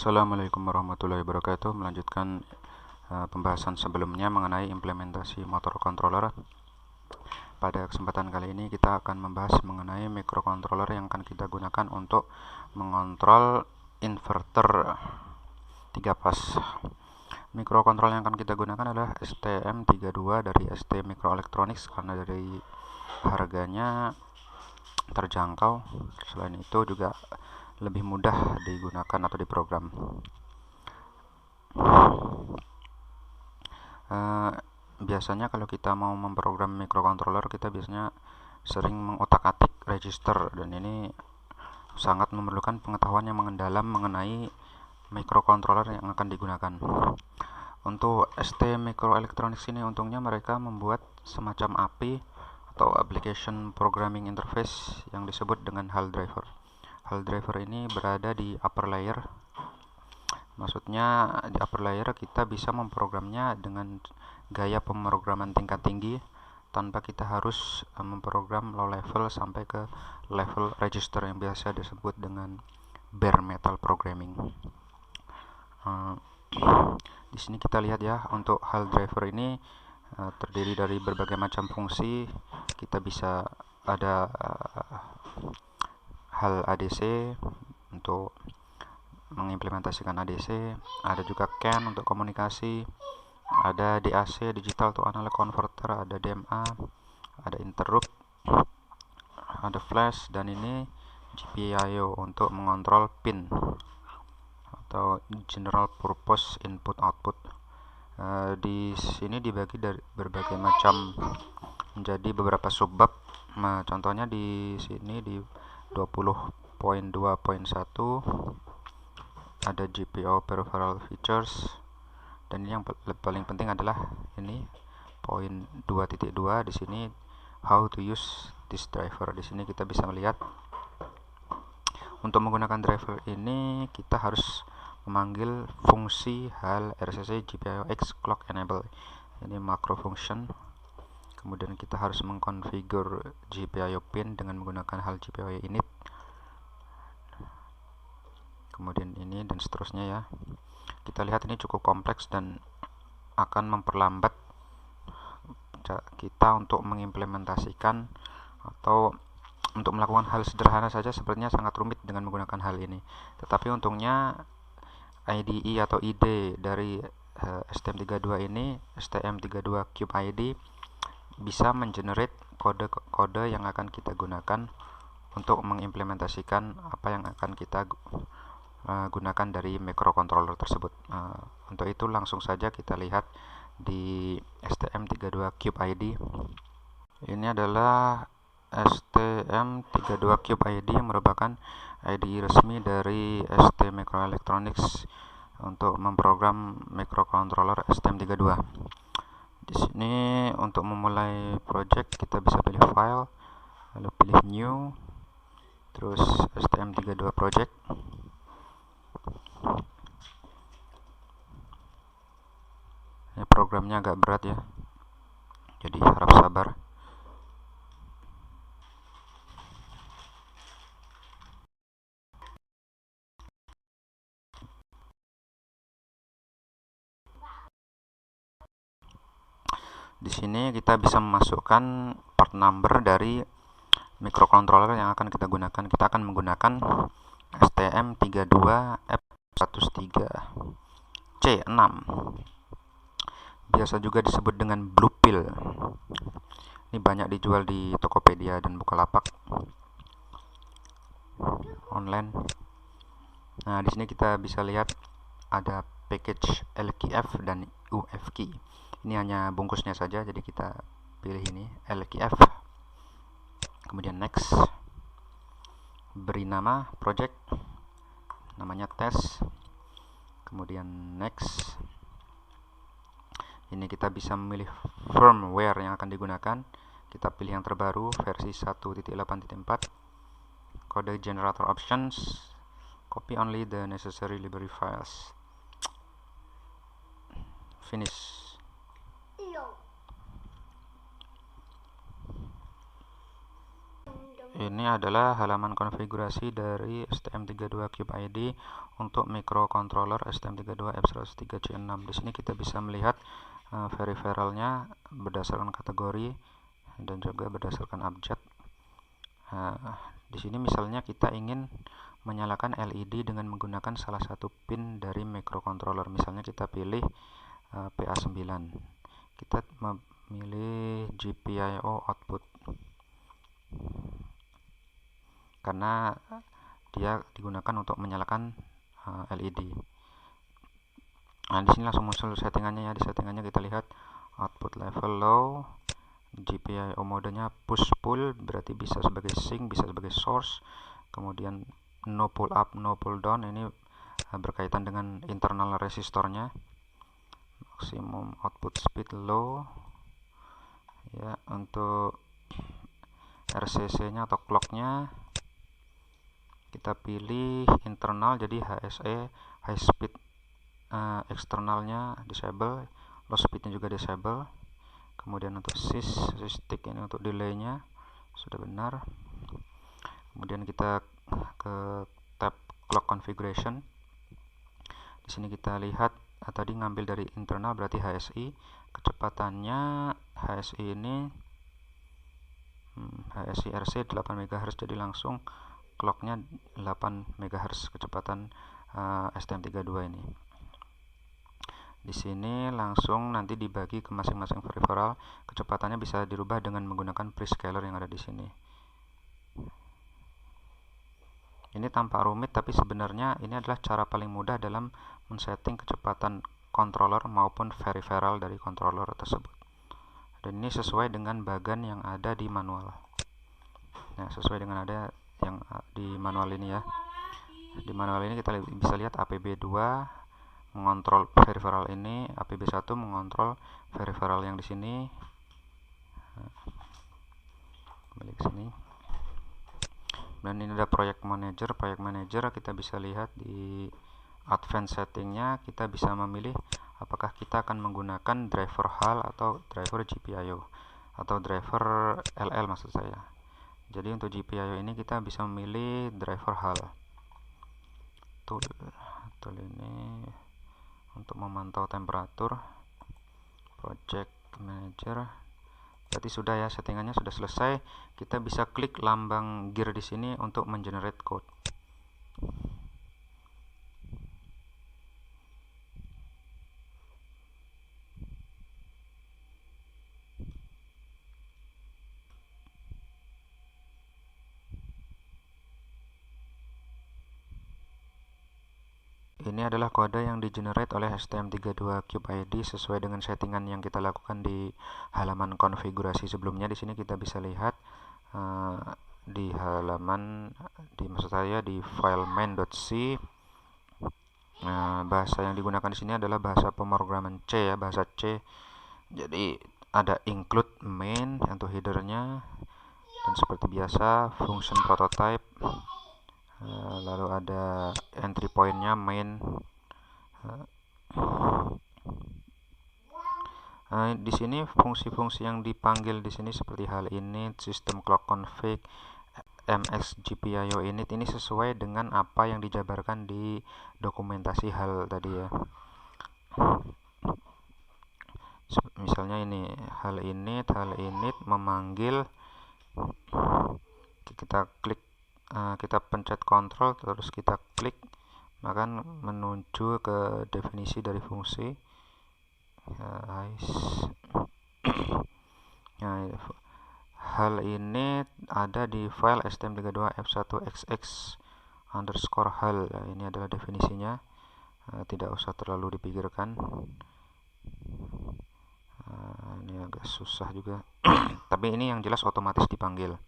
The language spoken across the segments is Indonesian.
Assalamualaikum warahmatullahi wabarakatuh. Melanjutkan pembahasan sebelumnya mengenai implementasi motor controller. Pada kesempatan kali ini kita akan membahas mengenai microcontroller yang akan kita gunakan untuk mengontrol inverter 3 fase. Microcontroller yang akan kita gunakan adalah STM32 dari ST Microelectronics karena dari harganya terjangkau. Selain itu juga lebih mudah digunakan atau diprogram. Biasanya kalau kita mau memprogram microcontroller, kita biasanya sering mengotak-atik register, dan ini sangat memerlukan pengetahuan yang mendalam mengenai microcontroller yang akan digunakan. Untuk ST Microelectronics ini untungnya mereka membuat semacam API atau Application Programming Interface yang disebut dengan HAL driver. HAL driver ini berada di upper layer. Maksudnya di upper layer kita bisa memprogramnya dengan gaya pemrograman tingkat tinggi tanpa kita harus memprogram low level sampai ke level register yang biasa disebut dengan bare metal programming. Di sini kita lihat ya, untuk HAL driver ini terdiri dari berbagai macam fungsi. Kita bisa ada HAL ADC untuk mengimplementasikan ADC, ada juga CAN untuk komunikasi, ada DAC digital to analog converter, ada DMA, ada interrupt, ada flash, dan ini GPIO untuk mengontrol pin atau general purpose input output. Di sini dibagi dari berbagai macam menjadi beberapa subbab. Contohnya di sini di 20.2.1 ada GPIO peripheral features, dan ini yang paling penting adalah ini poin 2.2. di sini how to use this driver. Di sini kita bisa melihat untuk menggunakan driver ini kita harus memanggil fungsi HAL RCC GPIO X clock enable. Ini macro function. Kemudian kita harus mengkonfigur GPIO pin dengan menggunakan HAL GPIO init. Kemudian ini dan seterusnya ya. Kita lihat ini cukup kompleks dan akan memperlambat kita untuk mengimplementasikan atau untuk melakukan hal sederhana saja sepertinya sangat rumit dengan menggunakan hal ini. Tetapi untungnya IDE atau IDE dari STM32 ini, STM32 Cube ID, bisa mengenerate kode-kode yang akan kita gunakan untuk mengimplementasikan apa yang akan kita gunakan dari microcontroller tersebut. Untuk itu langsung saja kita lihat di STM32 Cube ID. Ini adalah STM32 Cube ID yang merupakan IDE resmi dari ST Microelectronics untuk memprogram microcontroller STM32. Di sini untuk memulai project kita bisa pilih file, lalu pilih new, terus STM32 project. Ini programnya agak berat ya, jadi harap sabar. Di sini kita bisa memasukkan part number dari microcontroller yang akan kita gunakan. Kita akan menggunakan STM32F103C6. Biasa juga disebut dengan blue pill. Ini banyak dijual di Tokopedia dan Bukalapak online. Nah, di sini kita bisa lihat ada package LKF dan UFK. Ini hanya bungkusnya saja, jadi kita pilih ini LKF, kemudian next, beri nama project, namanya test, kemudian next. Ini kita bisa memilih firmware yang akan digunakan. Kita pilih yang terbaru versi 1.8.4. Kode generator options, copy only the necessary library files, finish. Ini adalah halaman konfigurasi dari STM32Cube ID untuk microcontroller STM32F103C6. Di sini kita bisa melihat peripheralnya berdasarkan kategori dan juga berdasarkan abjad. Di sini misalnya kita ingin menyalakan LED dengan menggunakan salah satu pin dari microcontroller. Misalnya kita pilih PA9. Kita memilih GPIO output karena dia digunakan untuk menyalakan LED. Nah, di sini langsung muncul settingannya ya. Di settingannya kita lihat output level low, GPIO modenya push pull, berarti bisa sebagai sink, bisa sebagai source. Kemudian no pull up, no pull down, ini berkaitan dengan internal resistornya. Maximum output speed low ya. Untuk RCC nya atau clocknya kita pilih internal, jadi HSE, high speed. Eksternalnya disable, low speednya juga disable. Kemudian untuk stick ini untuk delaynya sudah benar. Kemudian kita ke tab clock configuration. Di sini kita lihat tadi ngambil dari internal, berarti HSI. Kecepatannya HSI ini HSI RC 8 MHz, jadi langsung clocknya 8 MHz kecepatan STM32 ini. Di sini langsung nanti dibagi ke masing-masing peripheral. Kecepatannya bisa dirubah dengan menggunakan prescaler yang ada di sini. Ini tampak rumit, tapi sebenarnya ini adalah cara paling mudah dalam men-setting kecepatan controller maupun peripheral dari controller tersebut. Dan ini sesuai dengan bagan yang ada di manual. Nah, sesuai dengan ada yang di manual ini ya. Di manual ini kita bisa lihat APB2 mengontrol peripheral ini, APB1 mengontrol peripheral yang di sini. Kembali ke sini. Dan ini ada project manager. Project manager kita bisa lihat di advanced settingnya, kita bisa memilih apakah kita akan menggunakan driver HAL atau driver GPIO atau driver LL maksud saya. Jadi untuk GPIO ini kita bisa memilih driver HAL. Tool ini untuk memantau temperatur. Project manager. Berarti sudah ya, settingannya sudah selesai. Kita bisa klik lambang gear di sini untuk mengenerate code. Ini adalah kode yang di-generate oleh STM32Cube ID sesuai dengan settingan yang kita lakukan di halaman konfigurasi sebelumnya. Di sini kita bisa lihat di halaman, maksud saya di file main.c. Bahasa yang digunakan di sini adalah bahasa pemrograman C ya, bahasa C. Jadi ada include main untuk headernya, dan seperti biasa function prototype. Lalu ada entry pointnya main. Di sini fungsi-fungsi yang dipanggil di sini seperti hal ini, system clock config, MX GPIO init, ini sesuai dengan apa yang dijabarkan di dokumentasi hal tadi ya. Misalnya ini hal init memanggil, kita klik, kita pencet kontrol terus kita klik, maka menuju ke definisi dari fungsi. Nah, hal ini ada di file stm32f1xx underscore hal. Ini adalah definisinya, tidak usah terlalu dipikirkan. Ini agak susah juga tapi ini yang jelas otomatis dipanggil.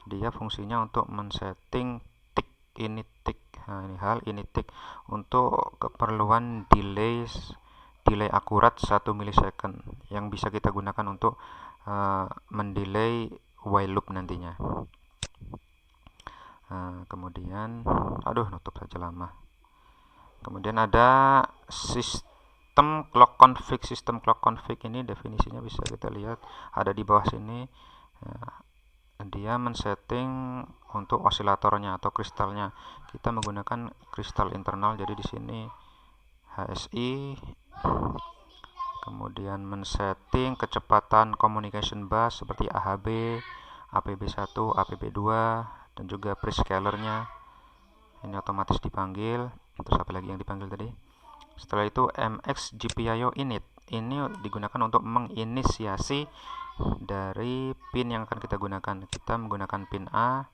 Dia fungsinya untuk men-setting tick init tick. Nah, ini hal init tick untuk keperluan delay akurat 1 milisecond yang bisa kita gunakan untuk mendelay while loop nantinya. Kemudian nutup saja lama. Kemudian ada sistem clock config ini definisinya bisa kita lihat ada di bawah sini. dia men-setting untuk osilatornya atau kristalnya. Kita menggunakan kristal internal, jadi di sini HSI, kemudian men-setting kecepatan communication bus seperti AHB, APB1, APB2, dan juga prescalernya. Ini otomatis dipanggil. Terus apa lagi yang dipanggil tadi? Setelah itu MX GPIO init. Ini digunakan untuk menginisiasi dari pin yang akan kita gunakan. Kita menggunakan pin A.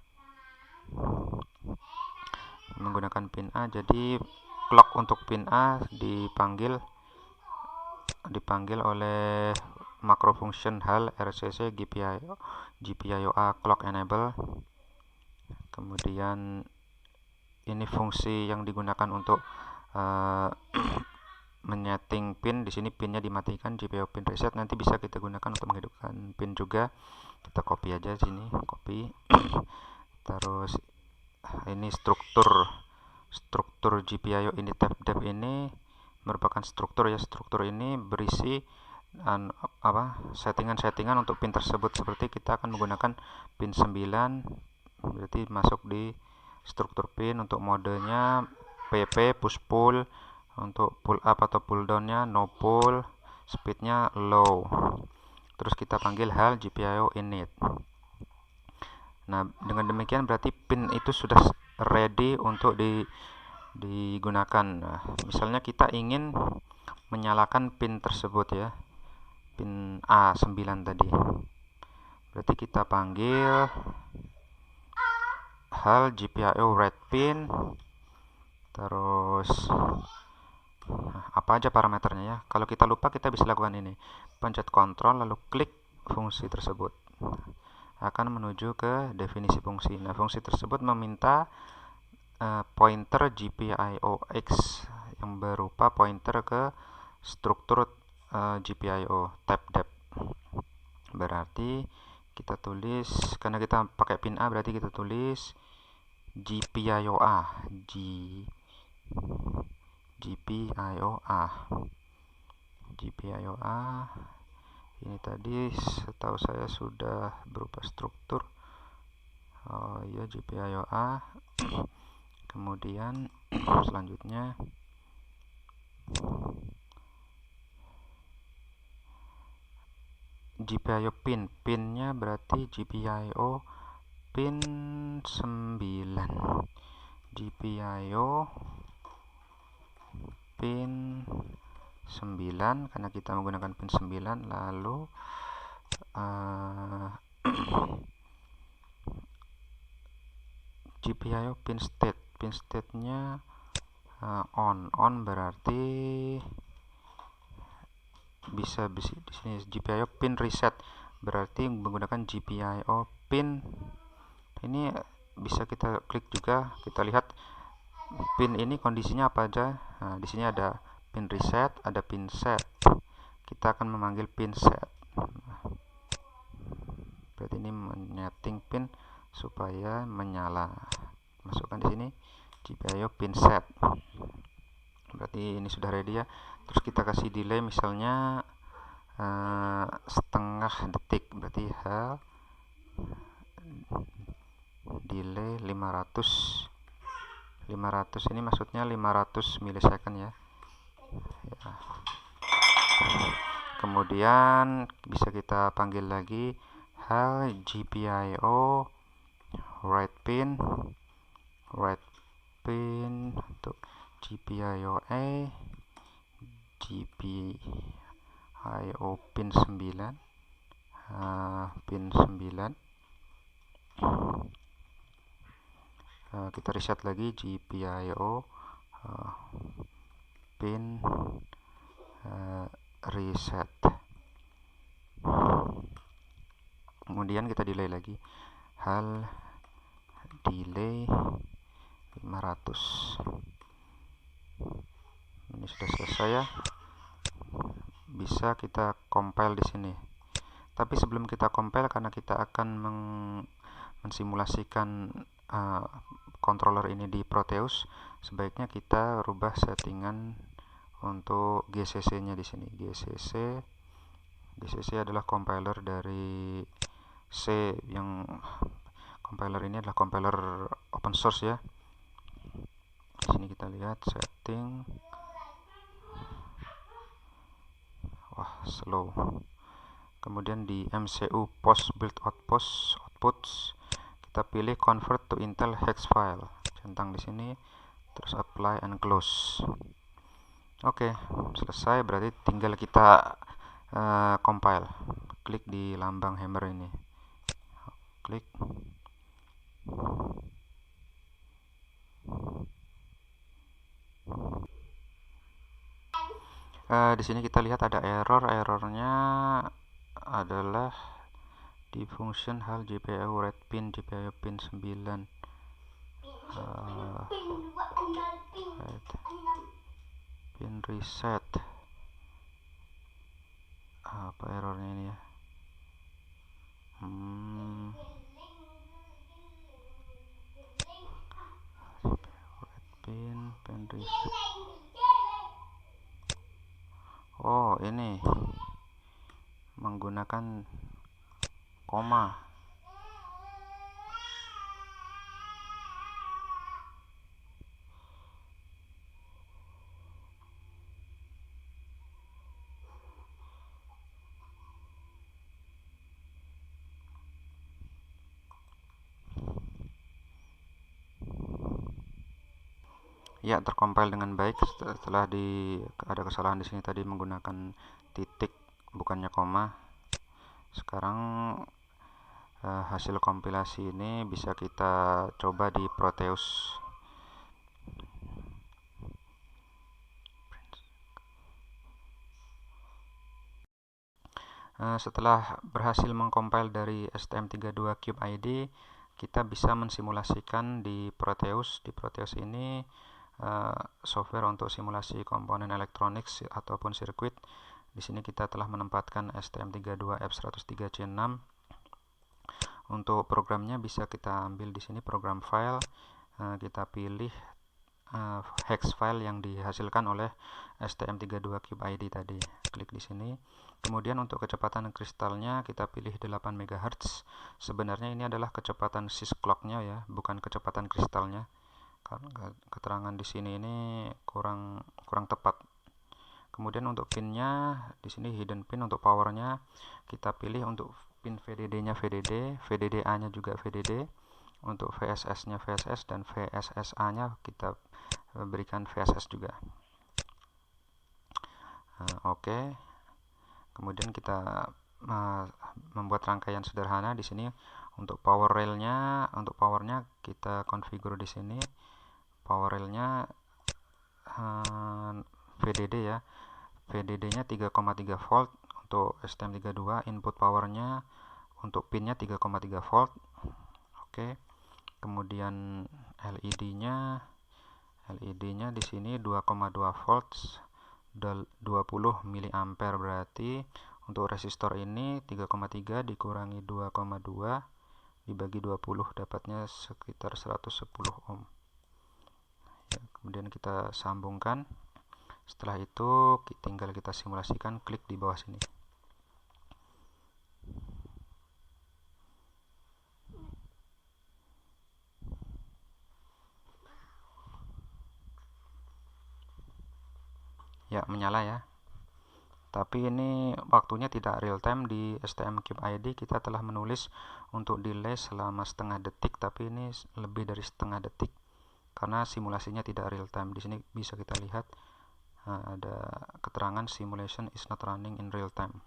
Jadi clock untuk pin A dipanggil oleh makro function hal rcc GPIO A clock enable. Kemudian ini fungsi yang digunakan untuk menyeting pin. Di sini pinnya dimatikan, GPIO pin reset. Nanti bisa kita gunakan untuk menghidupkan pin juga. Kita copy aja sini, copy. Terus ini struktur GPIO init tab ini merupakan struktur ya. Struktur ini berisi settingan untuk pin tersebut. Seperti kita akan menggunakan pin 9, berarti masuk di struktur pin. Untuk modenya PP push pull, untuk pull up atau pull down-nya no pull, speednya low. Terus kita panggil hal GPIO init. Nah, dengan demikian berarti pin itu sudah ready untuk digunakan. Nah, misalnya kita ingin menyalakan pin tersebut ya, pin A9 tadi. Berarti kita panggil hal GPIO red pin. Terus apa aja parameternya ya. Kalau kita lupa, kita bisa lakukan ini. Pencet Ctrl lalu klik fungsi tersebut. Akan menuju ke definisi fungsi. Nah, fungsi tersebut meminta pointer GPIO X yang berupa pointer ke struktur GPIO tab dep. Berarti kita tulis, karena kita pakai pin A, berarti kita tulis GPIO A, GPIO A. Ini tadi setahu saya sudah berupa struktur. Oh iya, GPIO A. Kemudian selanjutnya GPIO pinnya berarti GPIO pin 9, GPIO pin 9 karena kita menggunakan pin 9. Lalu GPIO pin state-nya on berarti bisa di sini. GPIO pin reset berarti menggunakan GPIO pin. Ini bisa kita klik juga, kita lihat pin ini kondisinya apa aja. Nah, di sini ada pin reset, ada pin set. Kita akan memanggil pin set. Berarti ini menyeting pin supaya menyala. Masukkan di sini GPIO pin set. Berarti ini sudah ready ya. Terus kita kasih delay misalnya setengah detik. Berarti delay 500 ini maksudnya 500 milisecond ya. Kemudian bisa kita panggil lagi hal GPIO right pin untuk GPIO A, GPIO pin 9, kita reset lagi GPIO pin reset. Kemudian kita delay lagi, hal delay 500. Ini sudah selesai ya. Bisa kita compile di sini. Tapi sebelum kita compile, karena kita akan mensimulasikan controller ini di Proteus, sebaiknya kita rubah settingan untuk GCC-nya di sini. GCC adalah compiler dari C, yang compiler ini adalah compiler open source ya. Di sini kita lihat setting. Wah, slow. Kemudian di MCU post build outputs kita pilih convert to Intel hex file, centang di sini, terus apply and close. Oke, selesai, berarti tinggal kita compile. Klik di lambang hammer ini, klik. Di sini kita lihat ada errornya adalah di function hal GPU read pin 9 pin reset. Apa errornya ini ya? Pin reset. Oh, ini menggunakan koma. Ya, tercompile dengan baik setelah ada kesalahan di sini tadi menggunakan titik bukannya koma. Sekarang hasil kompilasi ini bisa kita coba di Proteus. Setelah berhasil mengcompile dari STM32Cube ID, kita bisa mensimulasikan di Proteus. Di Proteus ini software untuk simulasi komponen elektronik ataupun sirkuit. Di sini kita telah menempatkan STM32F103C6. Untuk programnya bisa kita ambil di sini program file, kita pilih hex file yang dihasilkan oleh STM32Cube ID tadi. Klik di sini. Kemudian untuk kecepatan kristalnya kita pilih 8 MHz. Sebenarnya ini adalah kecepatan sys clock-nya ya, bukan kecepatan kristalnya. Karena keterangan di sini ini kurang tepat. Kemudian untuk pinnya di sini hidden pin. Untuk powernya kita pilih untuk pin VDD-nya VDD, VDDA-nya juga VDD. Untuk VSS-nya VSS dan VSSA-nya kita berikan VSS juga. Oke. Kemudian kita membuat rangkaian sederhana di sini. Untuk power rail-nya, untuk powernya kita configure di sini. Power rail-nya VDD ya. VDD-nya 3,3 volt untuk STM32. Input powernya untuk pinnya 3,3 volt. Oke. Kemudian LED-nya di sini 2,2 volts 20 mA, berarti untuk resistor ini 3,3 dikurangi 2,2 dibagi 20 dapatnya sekitar 110 ohm. Ya, kemudian kita sambungkan. Setelah itu tinggal kita simulasikan, klik di bawah sini. Ya, menyala ya. Tapi ini waktunya tidak real time. Di STM-Cube ID kita telah menulis untuk delay selama setengah detik, tapi ini lebih dari setengah detik karena simulasinya tidak real time. Di sini bisa kita lihat ada keterangan simulation is not running in real time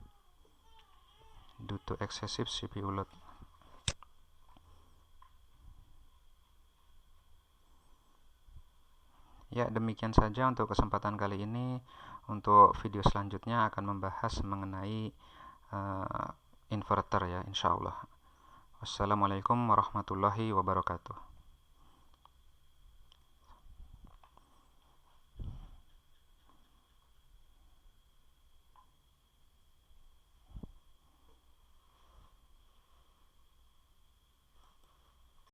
due to excessive CPU load. Ya, demikian saja untuk kesempatan kali ini. Untuk video selanjutnya akan membahas mengenai inverter ya, insya Allah. Wassalamualaikum warahmatullahi wabarakatuh.